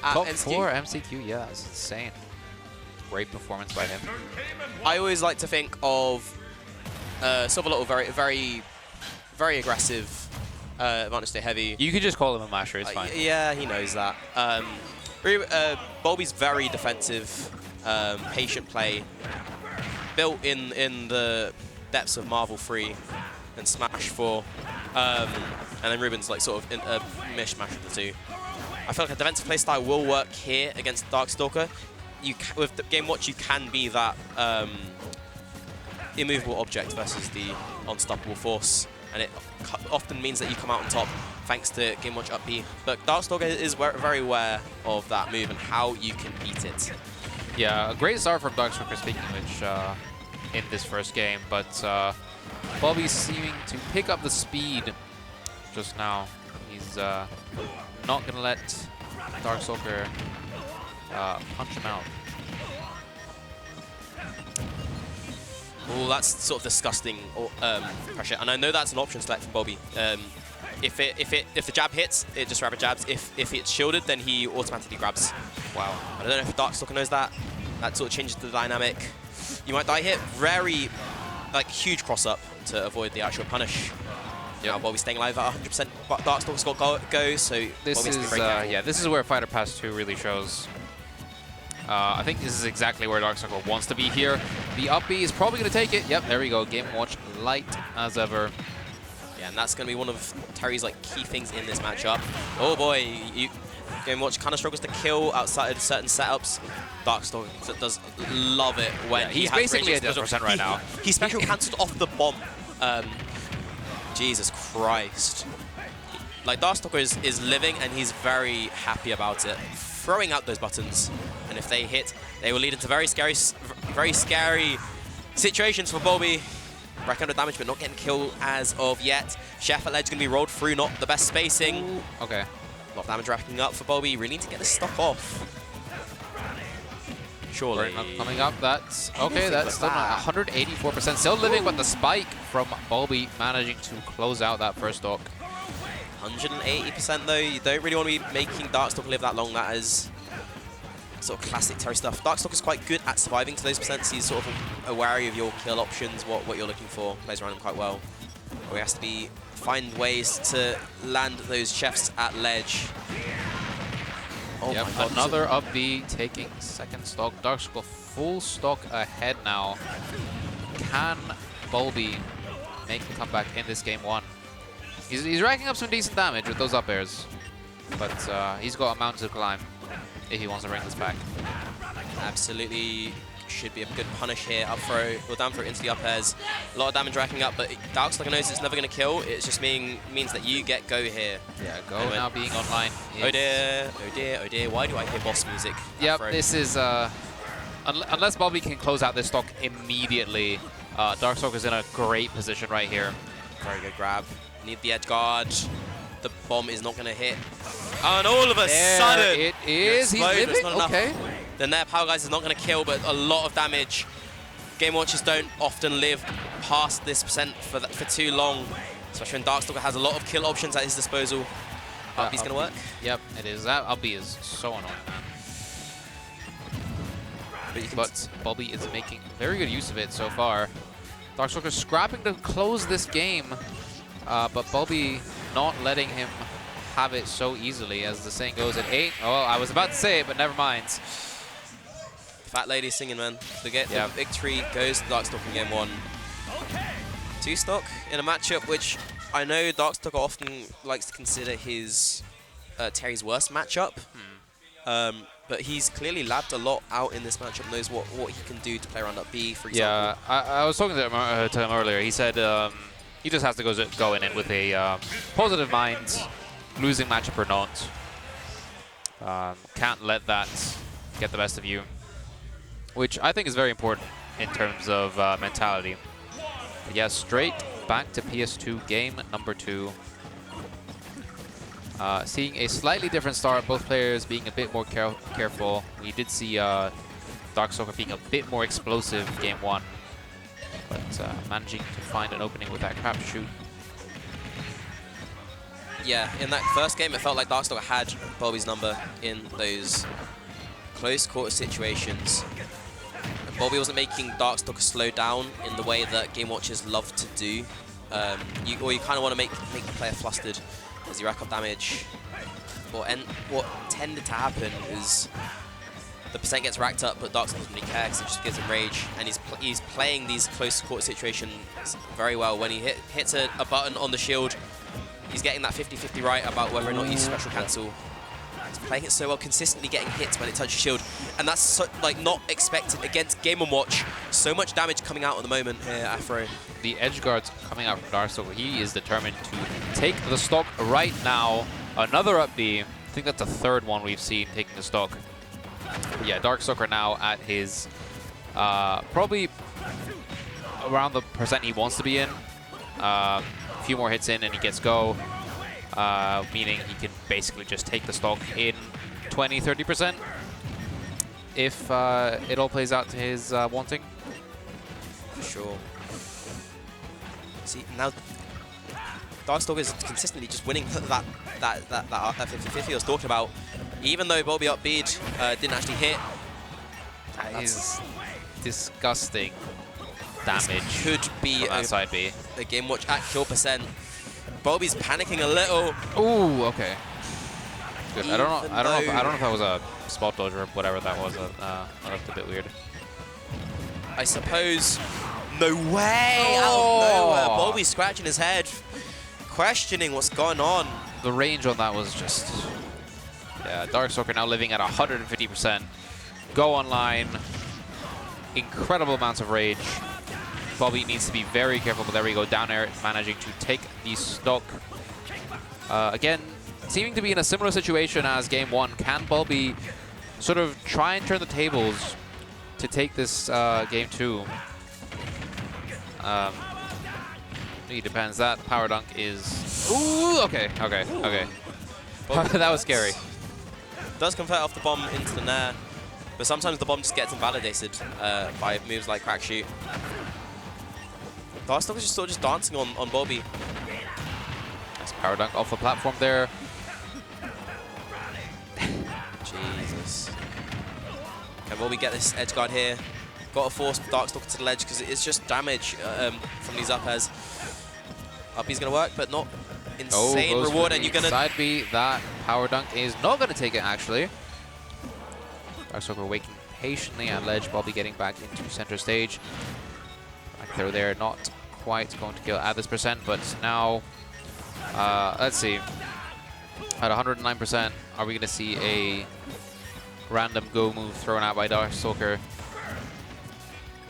at Top NCQ. 4 MCQ, yeah, that's insane. Great performance by him. I always like to think of Silverlotto very aggressive, advantage stay heavy. You could just call him a masher, it's fine. Yeah, he knows that. Bulby's very defensive, patient play, built in the depths of Marvel 3 and Smash 4, and then Ruben's like sort of a mishmash of the two. I feel like a defensive playstyle will work here against Darkstalker. With the Game Watch, you can be that immovable object versus the unstoppable force, and it often means that you come out on top thanks to Game Watch up B. But Darkstalker is very aware of that move and how you can beat it. Yeah, a great start from Darkstalker, speaking of which, in this first game, but Bulby seeming to pick up the speed just now. He's not going to let Darkstalker punch him out. Oh, that's sort of disgusting pressure, and I know that's an option select from Bulby. If the jab hits, it just rapid jabs. If it's shielded, then he automatically grabs. Wow. I don't know if Darkstalker knows that. That sort of changes the dynamic. You might die here. Very, like, huge cross up to avoid the actual punish. Yeah, Bulby's staying alive at 100%. But Darkstalker's got go, so this is yeah, this is where Fighter Pass 2 really shows. I think this is exactly where Darkstalker wants to be here. The up B is probably going to take it. Yep, there we go. Game Watch light as ever. Yeah, and that's going to be one of Terry's like key things in this matchup. Oh boy, Game Watch kind of struggles to kill outside of certain setups. Darkstalker does love it when he's basically at 10% right now. He special cancelled off the bomb. Jesus Christ. Like, Darkstalker is living, and he's very happy about it. Throwing out those buttons, and if they hit, they will lead into very scary situations for Bulby. Racking under damage, but not getting killed as of yet. Chef at ledge going to be rolled through, not the best spacing. Ooh, okay. A lot of damage racking up for Bulby. Really need to get this stock off. Surely. Coming up, that's okay. That's still 184%. Still living, but the spike from Bulby managing to close out that first stock. 180% though. You don't really want to be making Darkstalker live that long. That is sort of classic Terry stuff. Darkstalker's quite good at surviving to those percents. He's sort of wary of your kill options, what you're looking for. Plays around him quite well. But he has to find ways to land those chefs at ledge. Oh yep, my God, another up B taking second stock. Darkstalker full stock ahead now. Can Bulby make a comeback in this game one? He's racking up some decent damage with those up airs, but he's got a mountain to climb if he wants to bring this back. Absolutely should be a good punish here. Up throw, or down throw into the up airs. A lot of damage racking up, but Darkstalker knows it's never going to kill. It just means that you get go here. Yeah, go anyway. Now being online. Oh dear, oh dear, oh dear. Why do I hear boss music? Yep, this is, unless Bulby can close out this stock immediately, Darkstalker's in a great position right here. Very good grab. Need the edge guard. The bomb is not going to hit. And all of a sudden, it is. He's living. Okay. Then their Power Guys is not going to kill, but a lot of damage. Game Watchers don't often live past this percent for too long, especially when Darkstalker has a lot of kill options at his disposal. Up B's going to work. Yep, it is. That up B is so annoying, man. But Bulby is making very good use of it so far. Darkstalker scrapping to close this game. But Bulby not letting him have it so easily, as the saying goes at 8. Oh, I was about to say it, but never mind. Fat lady singing, man. The victory goes to Darkstalker in game one. 2 stock in a matchup which I know Darkstalker often likes to consider his Terry's worst matchup. But he's clearly labbed a lot out in this matchup, knows what he can do to play around up B, for example. Yeah, I was talking to him earlier. He said he just has to go in it with a positive mind, losing matchup or not. Can't let that get the best of you, which I think is very important in terms of mentality. But yeah, straight back to PS2 game number 2. Seeing a slightly different start, both players being a bit more careful. We did see Darkstalker being a bit more explosive game 1. But managing to find an opening with that crap shoot. Yeah, in that first game, it felt like Darkstalker had Bulby's number in those close quarter situations. And Bulby wasn't making Darkstalker slow down in the way that Game Watchers love to do. You kind of want to make the player flustered as you rack up damage. What tended to happen is the percent gets racked up, but Darkstalker doesn't really care because it just gives him rage, and he's playing these close quarter situations very well. When he hits a button on the shield, he's getting that 50-50 right about whether or not you special cancel. He's playing it so well, consistently getting hits when it touches shield, and that's so, like not expected against Game & Watch. So much damage coming out at the moment here, Afro. The edge guards coming out from Darkstalker. He is determined to take the stock right now. Another up B. I think that's the third one we've seen taking the stock. Yeah, Darkstalker now at his probably around the percent he wants to be in. A few more hits in and he gets go, meaning he can basically just take the stock in 20-30% if it all plays out to his wanting. For sure. See, now Darkstalker is consistently just winning that 50-50 I was talking about. Even though Bulby up B'd didn't actually hit. That is disgusting damage. This could be on that side B. A Game Watch at kill percent. Bulby's panicking a little. Ooh, okay. Good. I don't know if that was a spot dodge or whatever that was. That looked a bit weird. I suppose. No way! Out of nowhere. Bulby scratching his head, questioning what's going on. The range on that was just. Yeah, Darkstalker now living at 150%. Go online. Incredible amounts of rage. Bulby needs to be very careful, but there we go. Down air, managing to take the stock. Again, seeming to be in a similar situation as Game 1. Can Bulby sort of try and turn the tables to take this Game 2? It depends. That power dunk is... Ooh, okay. That was scary. Does convert off the bomb into the nair, but sometimes the bomb just gets invalidated by moves like crack shoot. Darkstalker is just sort of just dancing on Bulby. Nice power dunk off the platform there. Jesus. Can Bulby get this edge guard here? Got to force Darkstalker to the ledge because it's just damage from these up airs. Up B's going to work, but not insane reward. And you're going to... Side B, that power dunk is not going to take it, actually. Darkstalker waiting patiently at ledge. Bulby getting back into center stage. Back throw there, not quite going to kill at this percent, but now, let's see. At 109%, are we going to see a random go move thrown out by Darkstalker?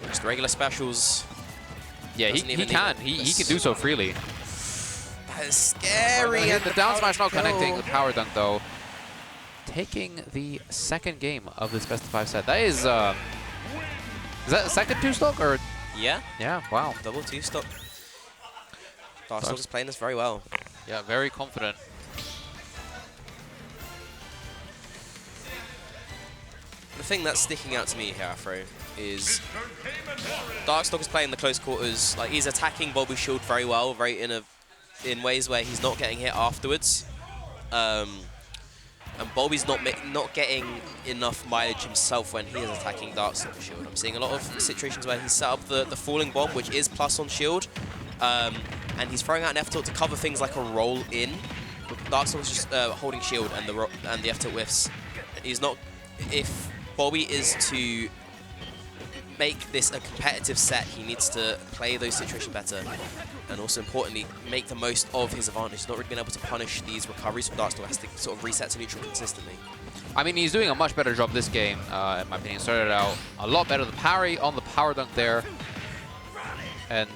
Just regular specials. Yeah, he can. He can do so freely. That is scary. And the down smash not connecting with power dunk, though. Taking the second game of this best of 5 set. That is that the second 2-stock or? Yeah. Yeah, wow. Double 2-stock. Darkstalker's playing this very well. Yeah, very confident. The thing that's sticking out to me here, Afro, is Darkstalker's playing the close quarters. Like, he's attacking Bulby's shield very well, in ways where he's not getting hit afterwards. And Bulby's not getting enough mileage himself when he is attacking Darkstalker's shield. I'm seeing a lot of situations where he's set up the falling bomb, which is plus on shield, and he's throwing out an F-tilt to cover things like a roll in. Darkstalker's just holding shield and the F-tilt whiffs. He's not. If Bulby is to make this a competitive set, he needs to play those situations better, and also importantly, make the most of his advantage. He's not really been able to punish these recoveries from Darkstalker. Has to sort of reset to neutral consistently. I mean, he's doing a much better job this game, in my opinion. Started out a lot better. The parry on the power dunk there, and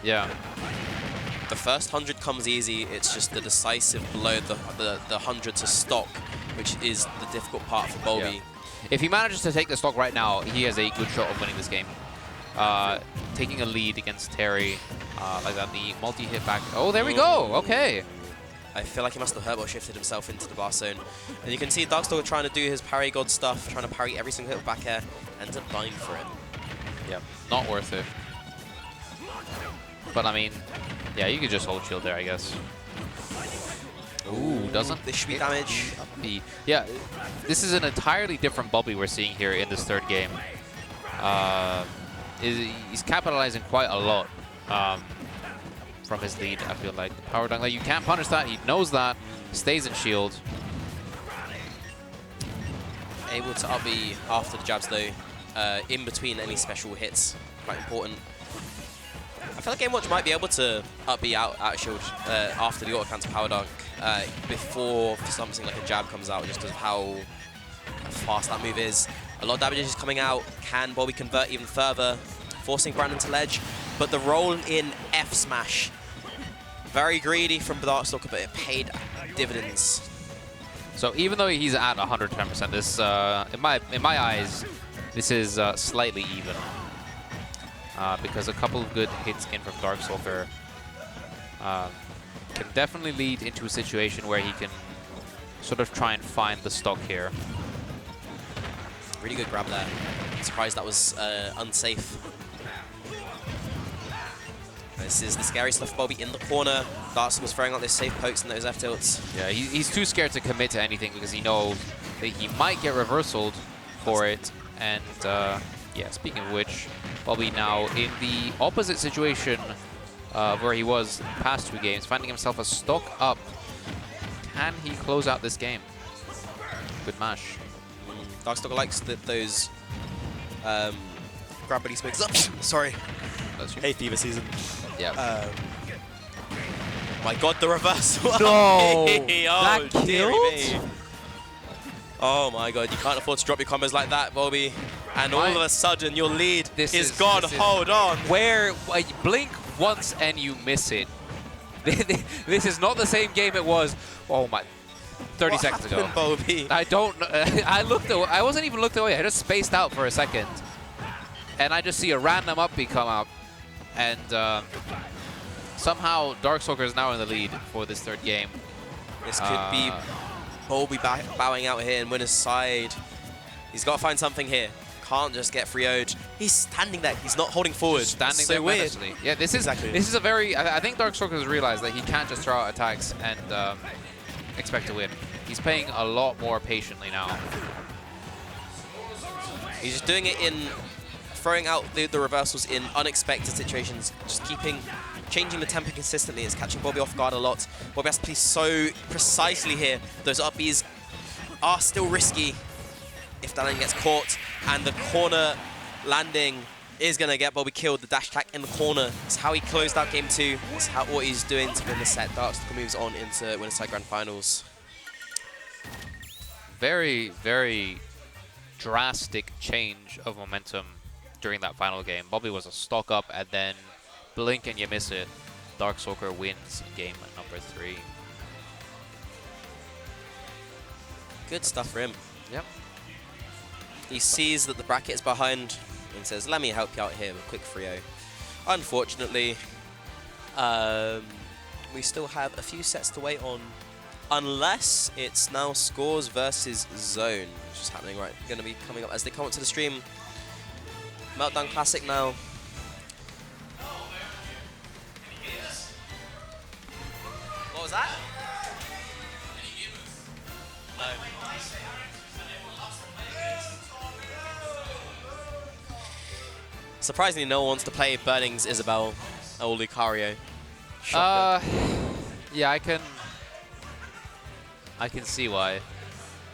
yeah. The first 100 comes easy. It's just the decisive blow, the 100 to stock, which is the difficult part for Bulby. Yeah. If he manages to take the stock right now, he has a good shot of winning this game. Taking a lead against Terry, like that, the multi-hit back. Oh, there we go. Okay. I feel like he must have Herbo shifted himself into the blast zone. And you can see Darkstalker trying to do his parry god stuff, trying to parry every single hit with back air, ends up dying for it. Yep, not worth it. But I mean, yeah, you could just hold shield there, I guess. Ooh, doesn't. This should be damage. Yeah, this is an entirely different Bulby we're seeing here in this third game. He's capitalizing quite a lot from his lead, I feel like. The power dunk, like, you can't punish that. He knows that. Stays in shield. Able to up B after the jabs, though, in between any special hits. Quite important. I feel like Game Watch might be able to up B out of shield after the auto counter power dunk before something like a jab comes out, just because of how fast that move is. A lot of damage is coming out. Can Bulby convert even further, forcing Brandon to ledge? But the roll in F smash, very greedy from Darkstalker, but it paid dividends. So even though he's at 110%, this in my eyes, this is slightly even because a couple of good hits in from Darkstalker can definitely lead into a situation where he can sort of try and find the stock here. Really good grab there. I'm surprised that was unsafe. This is the scary stuff. Bulby in the corner. Darkstalker was throwing out those safe pokes and those F tilts. Yeah, he's too scared to commit to anything because he knows that he might get reversaled for it. And yeah, speaking of which, Bulby now in the opposite situation where he was the past 2 games, finding himself a stock up. Can he close out this game? Good mash. Darkstalker likes those grab buddy smokes up. Sorry. Hey, Fever season. Yeah. My God, the reversal. No! Oh, that killed? Oh my God, you can't afford to drop your combos like that, Bulby. And all of a sudden, your lead is gone. Hold on. Where blink once and you miss it. This is not the same game it was. Oh my. 30 seconds ago. Bulby? I don't know. I looked away. I wasn't even looked away. I just spaced out for a second. And I just see a random up B come up. And somehow Darkstalker is now in the lead for this third game. This could be Bulby bowing out here and winner's side. He's got to find something here. Can't just get 3-0'd. He's standing there. He's not holding forward. Standing so there weird. menacingly. Yeah, this is a very. I think Darkstalker has realized that he can't just throw out attacks and expect to win. He's playing a lot more patiently now. He's just doing it in throwing out the reversals in unexpected situations, just changing the tempo consistently. It's catching Bulby off guard a lot. Bulby has to play so precisely here. Those up Bs are still risky if that landing gets caught, and the corner landing is going to get Bulby killed. The dash attack in the corner is how he closed out game 2. It's what he's doing to win the set. Darkstalker moves on into winner's side grand finals. Very, very drastic change of momentum during that final game. Bulby was a stock up, and then blink and you miss it. Darkstalker wins game number 3. Good stuff for him. Yep. He sees that the bracket is behind and says, let me help you out here with a quick 3-0. Unfortunately, we still have a few sets to wait on, unless it's now scores versus zone, which is happening right. Going to be coming up as they come up to the stream. Meltdown Classic now. What was that? No. Surprisingly, no one wants to play Burning's Isabel or Lucario. Yeah, I can see why.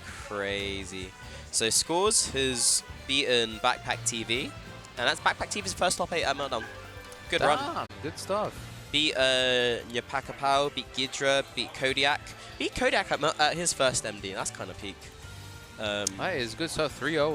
Crazy. So Scores has beaten Backpack TV, and that's Backpack TV's first top 8 at Meltdown. Good run. Good stuff. Beat Nyapakapau, beat Gidra, beat Kodiak. Beat Kodiak at his first MD. That's kind of peak. That is good stuff. 3-0.